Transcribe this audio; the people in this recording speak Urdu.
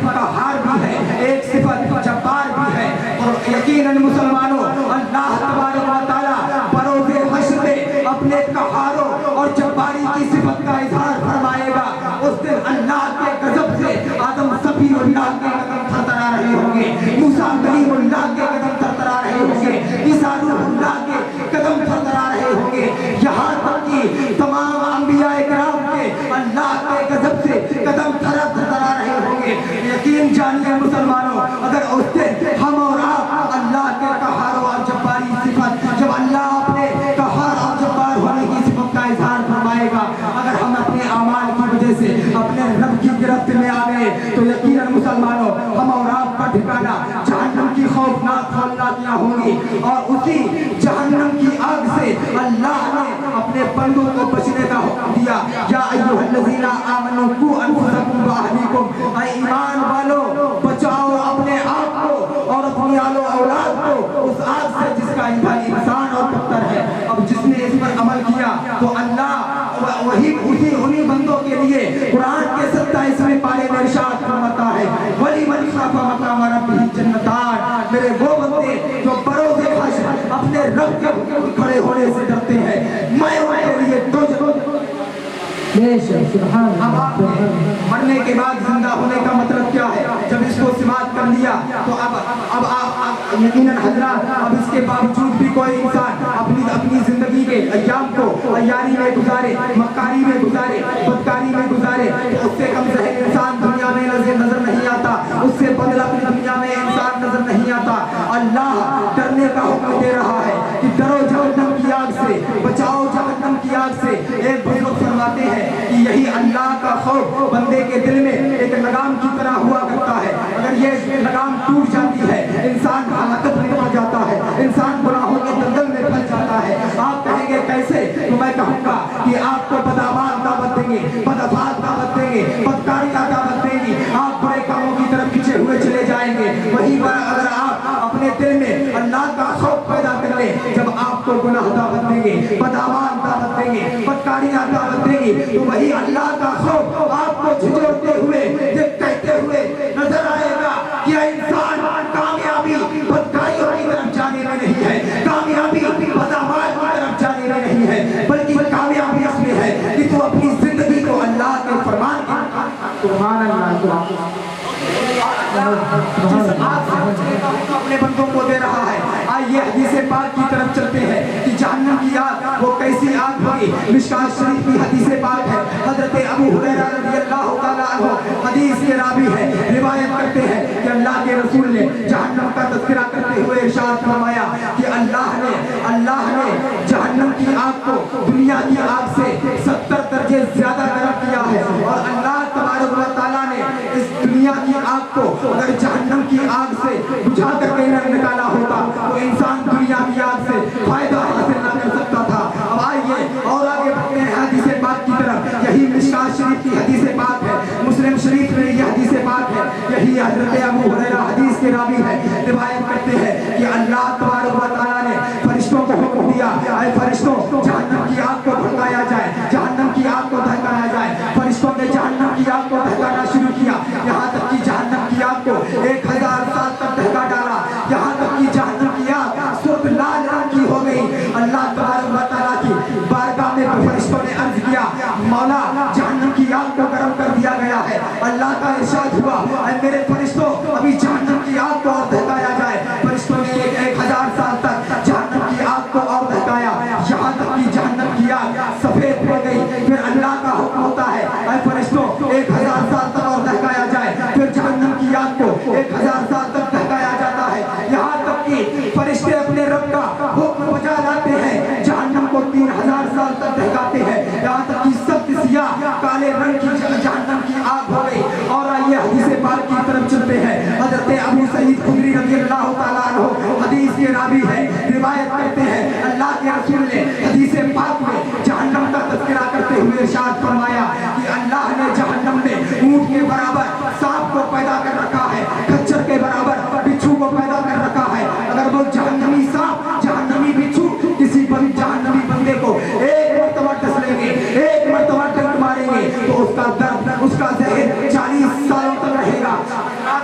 قہار بھی ہے, ایک صفت جبار بھی ہے. اور یقیناً مسلمانوں اللہ تبارک و تعالیٰ بروز حشر میں اپنے قہاروں اور جباری کی صفت کا اظہار فرمائے گا. اس دن اللہ کے غضب سے آدم صفی اللہ کے قدم تھرتھرا رہے ہوں گے, موسیٰ کلیم اللہ کے قدم تھرتھرا رہے ہوں گے, عیسیٰ روح اللہ کے قدم تھرتھرا رہے ہوں گے, یہاں تک کہ تمام انبیاء کرام کے اللہ کے غضب سے قدم تھرتھرا رہے ہوں گے. یقین جانیے مسلمانوں, اگر اس دن ہم اور آپ اللہ کے قہار اور جباری صفت, جب اللہ اپنے قہار اور جبار ہونے کی صفت کا اظہار فرمائے گا, اگر ہم اپنے اعمال کی وجہ سے اپنے رب کی گرفت میں آ گئے تو یقیناً مسلمانوں ہم اور آپ کا ٹھکانہ جہنم کی خوفناک ہولناکیاں ہوں گی. اور اسی جہنم کی آگ سے اللہ نے اپنے بندوں کو بچنے کا حکم دیا. یا ایھا الذین آمنوا قوا انفسکم واہلیکم, اے ایمان والو بچاؤ اپنے آپ کو اور اپنی آل و اولاد کو اس آگ سے جس کا ایندھن انسان اور پتھر ہے. اب جس نے اس پر عمل کیا تو اللہ وہی انہی بندوں کے لیے قرآن کے 27ویں پارے میں ارشاد فرماتا ہے, وَلِمَنْ خَافَ مَقَامَ رَبِّهِ جَنَّتَانِ, میرے وہ بندے جو بروز حشر اپنے رب کے کھڑے ہونے سے ڈرتے ہیں, میں ان کے لیے دو اب آپ نے مرنے کے بعد زندہ ہونے کا مطلب کیا ہے؟ جب اس کو سماعت کر لیا تو اب آپ یقیناً حضرات, اب اس کے باوجود بھی کوئی انسان اپنی زندگی کے ایام کو عیاری میں گزارے, مکاری میں گزارے, بدکاری میں گزارے, تو اس سے کم ذہن انسان دنیا میں نظر نہیں آتا, اس سے بدل اپنی دنیا میں انسان نظر نہیں آتا. اللہ ڈرنے کا حکم دے رہا ہے کہ ڈرو جہنم کی آگ سے, بچاؤ جہنم کی آگ سے. ایک بزرگ فرماتے ہیں کہ یہی اللہ کا خوف بندے کے دل میں ایک لگام کی طرح ہوا کرتا ہے. اگر یہ لگام ٹوٹ جاتی ہے انسان ہلاکت میں پڑ جاتا ہے, انسان گناہوں کے دلدل میں پھنس جاتا ہے. آپ کہیں گے کیسے؟ تو میں کہوں گا کہ آپ کو بدعمال دعوت دیں گے, بدافعال دعوت دیں گے, بدکاریاں دعوت دیں گی, آپ برے کاموں کی طرف پیچھے ہوئے چلے جائیں گے. وہیں پر اگر آپ اپنے دل میں اللہ کا خوف پیدا کر لیں, جب آپ کو گناہ دعوت دیں گے, بدعمال دعوت دیں گے, بدکاریاں دعوت دیں گے, تو وہی اللہ کا خوف آپ کو جھنجھوڑتے ہوئے یہ کہتے ہوئے نظر آئے گا کہ انسان کامیابی بدکاریوں کی طرف جانے میں نہیں ہے, کامیابی بدعمال کی طرف جانے میں نہیں ہے, بلکہ کامیابی اس میں ہے کہ تو اپنی زندگی کو اللہ کے فرمان کی سبحان اللہ اپنے بندوں کو دے رہا ہے. آئیے حدیث پاک کی طرف چلتے ہیں کہ جہنم کی آگ وہ کیسی آگ ہوگی. مشکوٰۃ شریف کی حدیث پاک ہے, حضرت ابو ہریرہ رضی اللہ تعالیٰ عنہ حدیث کے راوی ہے, روایت کرتے ہیں کہ اللہ کے رسول نے جہنم کا تذکرہ کرتے ہوئے ارشاد فرمایا کہ اللہ نے جہنم کی آگ کو دنیا کی آگ سے 70 درجے زیادہ گرم کیا ہے. اور اللہ تبارک و تعالیٰ نے اس دنیا کی آگ کو اگر جہنم کی آگ سے بجھا کر کے نکالا ہوتا تو انسان دنیا کی آگ سے فائدہ حاصل نہ کر سکتا تھا. اب آئیے اور آگے بڑھتے ہیں حدیث پاک کی طرف. یہی مشکوٰۃ شریف کی حدیث پاک ہے, مسلم شریف میں یہ حدیث پاک ہے, یہی حضرت ابو ہریرہ حدیث کے راوی ہے, روایت کرتے ہیں کہ اللہ تبارک و تعالیٰ نے فرشتوں کو حکم دیا, اے فرشتوں جہنم کی آگ کو بھڑکایا جائے, جہنم کی آگ کو دہکایا جائے. فرشتوں نے جہنم کی آگ کو دہکانا شروع کیا, یہاں تک کہ جہنم کی آگ کو 1000 سال تک دہکا ڈالا, یہاں تک کہ جہنم کی آگ سرخ لال رنگ کی ہو گئی. اللہ تبارک و تعالیٰ کی بارگاہ میں فرشتوں نے عرض کیا, مولا جہنم کی آگ کو گرم کر دیا گیا ہے. اللہ کا ارشاد ہوا, اے میرے فرشتوں ابھی جہنم کی آگ کو اور دہکایا جائے. فرشتوں نے 1000 سال تک جہنم کی آگ کو اور دہکایا, یہاں تک کہ جہنم کی آگ سفید ہو گئی. پھر اللہ کا حکم ہوتا ہے, اے فرشتوں 1000 سال تک اور دہکایا جائے. پھر جہنم کی آگ کو 1000 سال تک دہکایا جاتا ہے, یہاں تک کہ فرشتے اپنے رب کا حکم بجا لاتے ہیں, جہنم کو 3000 سال تک دہکاتے ہیں, یہاں تک کہ سخت سیاہ کالے رنگ کی جہنم کی آگ ہو گئی. اور آئیے حدیث پاک کی طرف چلتے ہیں. حضرت ابو سعید خدری رضی اللہ تعالیٰ عنہ حدیث کے راوی ہے, روایت کرتے ہیں اللہ کے رسول نے حدیث پاک میں جہنم کا تذکرہ کرتے ہوئے ارشاد فرمایا کہ اللہ نے جہنم میں اونٹ کے برابر سانپ کو پیدا کر رکھا ہے, کھچر کے برابر بچھو کو پیدا کر رکھا ہے. اگر وہ جہنمی سانپ جہنمی بچھو کسی جہنمی بندے کو ایک مرتبہ ڈس لیں گے, ایک مرتبہ ڈنک ماریں گے, تو اس کا درد, اس کا زہر 40 سالوں تک رہے گا.